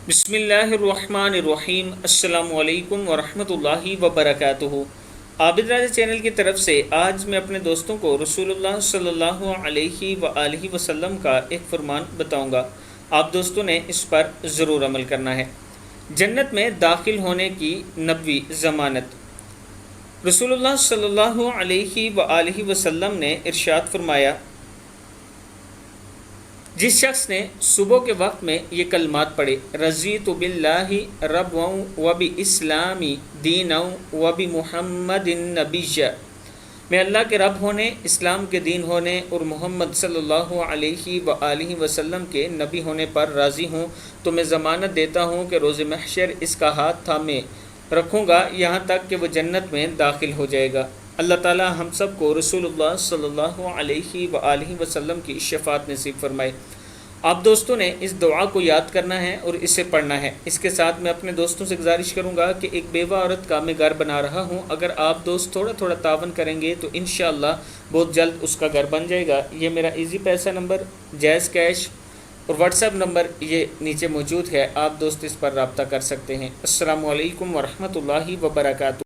بسم اللہ الرحمن الرحیم۔ السلام علیکم ورحمۃ اللہ وبرکاتہ۔ عابد راجہ چینل کی طرف سے آج میں اپنے دوستوں کو رسول اللہ صلی اللہ علیہ وآلہ وسلم کا ایک فرمان بتاؤں گا۔ آپ دوستوں نے اس پر ضرور عمل کرنا ہے۔ جنت میں داخل ہونے کی 90 ضمانت۔ رسول اللہ صلی اللہ علیہ وآلہ وسلم نے ارشاد فرمایا، جس شخص نے صبح کے وقت میں یہ کلمات پڑھے، رضیت باللہ ربا وبالاسلام دینا وبمحمد نبیا، میں اللہ کے رب ہونے، اسلام کے دین ہونے اور محمد صلی اللہ علیہ وآلہ وسلم کے نبی ہونے پر راضی ہوں، تو میں ضمانت دیتا ہوں کہ روز محشر اس کا ہاتھ تھامے رکھوں گا یہاں تک کہ وہ جنت میں داخل ہو جائے گا۔ اللہ تعالی ہم سب کو رسول اللہ صلی اللہ علیہ وآلہ وسلم کی شفاعت نصیب فرمائے۔ آپ دوستوں نے اس دعا کو یاد کرنا ہے اور اسے پڑھنا ہے۔ اس کے ساتھ میں اپنے دوستوں سے گزارش کروں گا کہ ایک بیوہ عورت کا میں گھر بنا رہا ہوں، اگر آپ دوست تھوڑا تھوڑا تعاون کریں گے تو انشاءاللہ بہت جلد اس کا گھر بن جائے گا۔ یہ میرا ایزی پیسہ نمبر، جائز کیش اور واٹس ایپ نمبر یہ نیچے موجود ہے، آپ دوست اس پر رابطہ کر سکتے ہیں۔ السلام علیکم ورحمۃ اللہ وبرکاتہ۔